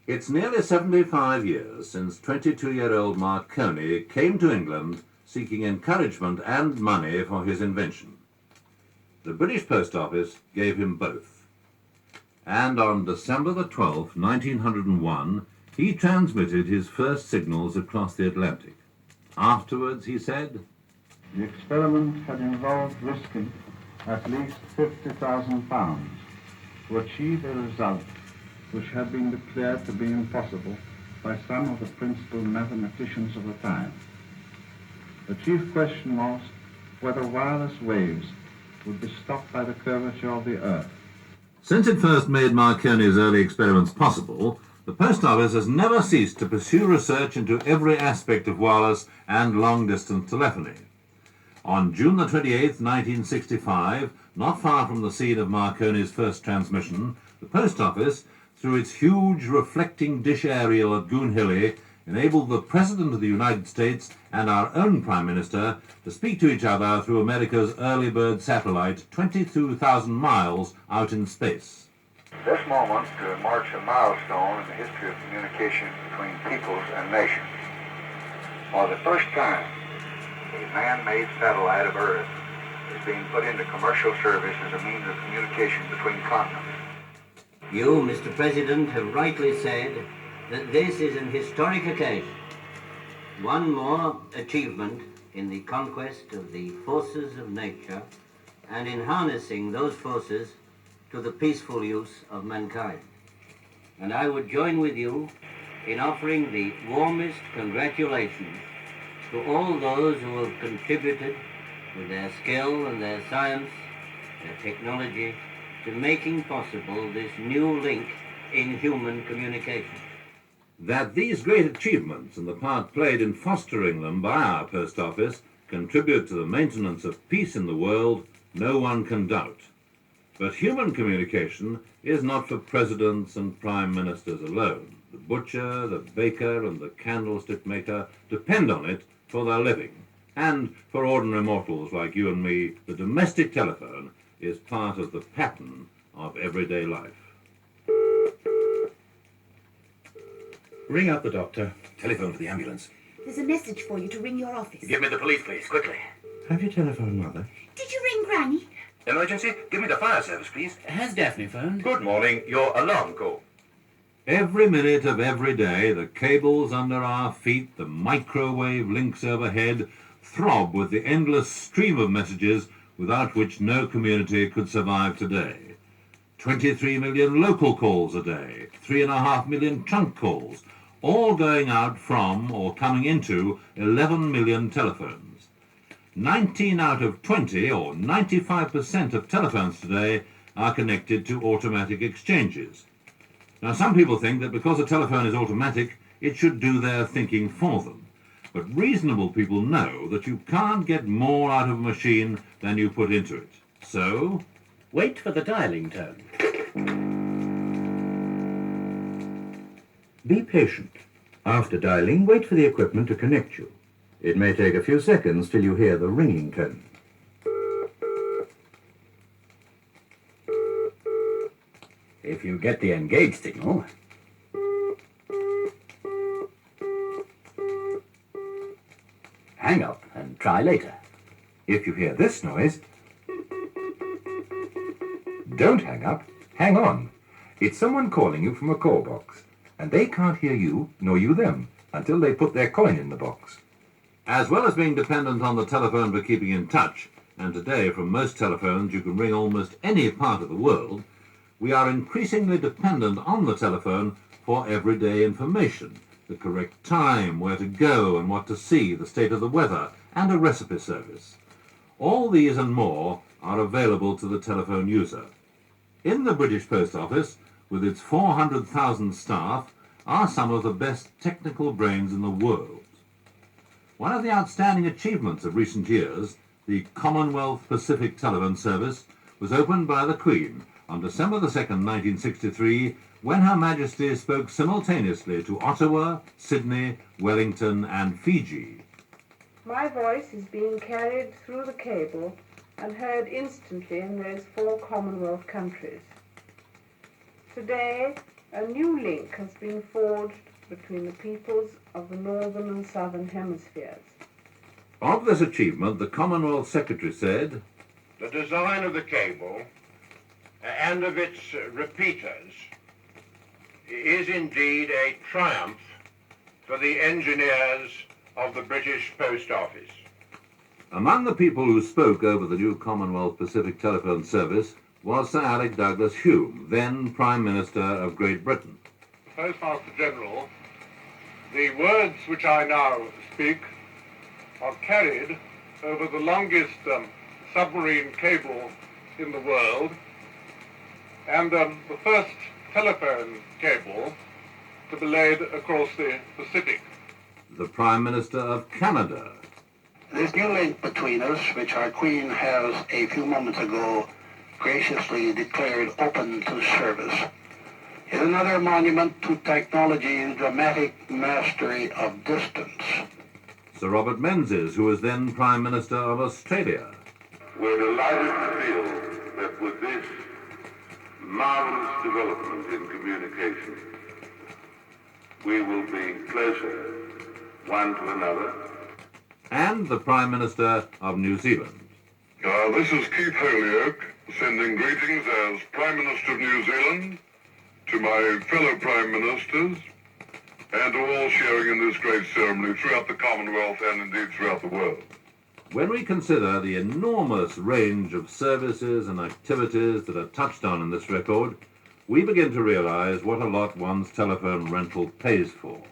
It's nearly 75 years since 22-year-old Marconi came to England seeking encouragement and money for his invention. The British Post Office gave him both. And on December the 12th, 1901, he transmitted his first signals across the Atlantic. Afterwards, he said, "The experiment had involved risking at least £50,000 to achieve a result which had been declared to be impossible by some of the principal mathematicians of the time. The chief question was whether wireless waves would be stopped by the curvature of the Earth." Since it first made Marconi's early experiments possible, the Post Office has never ceased to pursue research into every aspect of wireless and long-distance telephony. On June the 28th, 1965, not far from the scene of Marconi's first transmission, the Post Office, through its huge reflecting dish aerial at Goonhilly, enabled the President of the United States and our own Prime Minister to speak to each other through America's early bird satellite 22,000 miles out in space. This moment marks a milestone in the history of communication between peoples and nations. For the first time, a man-made satellite of Earth is being put into commercial service as a means of communication between continents. You, Mr. President, have rightly said that this is an historic occasion. One more achievement in the conquest of the forces of nature and in harnessing those forces to the peaceful use of mankind. And I would join with you in offering the warmest congratulations to all those who have contributed with their skill and their science, their technology, to making possible this new link in human communication. That these great achievements and the part played in fostering them by our Post Office contribute to the maintenance of peace in the world, no one can doubt. But human communication is not for presidents and prime ministers alone. The butcher, the baker, and the candlestick maker depend on it for their living. And for ordinary mortals like you and me, the domestic telephone is part of the pattern of everyday life. Ring up the doctor. Telephone for the ambulance. There's a message for you to ring your office. Give me the police, please, quickly. Have you telephoned Mother? Did you ring Granny? Emergency? Give me the fire service, please. Has Daphne phoned? Good morning. Your alarm call. Every minute of every day, the cables under our feet, the microwave links overhead, throb with the endless stream of messages without which no community could survive today. 23 million local calls a day, 3.5 million trunk calls, all going out from or coming into 11 million telephones. 19 out of 20, or 95% of telephones today are connected to automatic exchanges. Now, some people think that because a telephone is automatic, it should do their thinking for them. But reasonable people know that you can't get more out of a machine than you put into it. So, Wait for the dialing tone. Be patient. After dialing, wait for the equipment to connect you. It may take a few seconds till you hear the ringing tone. If you get the engage signal, hang up and try later. If you hear this noise, don't hang up, hang on. It's someone calling you from a call box, and they can't hear you, nor you them, until they put their coin in the box. as well as being dependent on the telephone for keeping in touch, and today from most telephones you can ring almost any part of the world, we are increasingly dependent on the telephone for everyday information, the correct time, where to go and what to see, the state of the weather, and a recipe service. All these and more are available to the telephone user. In the British Post Office, with its 400,000 staff, are some of the best technical brains in the world. One of the outstanding achievements of recent years, the Commonwealth Pacific Telephone Service, was opened by the Queen on December the 2nd, 1963, when Her Majesty spoke simultaneously to Ottawa, Sydney, Wellington and Fiji. My voice is being carried through the cable and heard instantly in those 4 Commonwealth countries. Today, A new link has been forged between the peoples of the northern and southern hemispheres. Of this achievement, the Commonwealth Secretary said, "The design of the cable and of its repeaters is indeed a triumph for the engineers of the British Post Office." Among the people who spoke over the new Commonwealth Pacific Telephone Service was Sir Alec Douglas Hume, then Prime Minister of Great Britain. Postmaster General, the words which I now speak are carried over the longest submarine cable in the world and the first telephone cable to be laid across the Pacific. The Prime Minister of Canada. This new link between us, which our Queen has a few moments ago graciously declared open to service, is another monument to technology's dramatic mastery of distance. Sir Robert Menzies, who was then Prime Minister of Australia. We're delighted to feel that with this marvelous development in communication, we will be closer one to another. And the Prime Minister of New Zealand. This is Keith Holyoake, sending greetings as Prime Minister of New Zealand to my fellow Prime Ministers and to all sharing in this great ceremony throughout the Commonwealth and indeed throughout the world. When we consider the enormous range of services and activities that are touched on in this record, we begin to realize what a lot one's telephone rental pays for.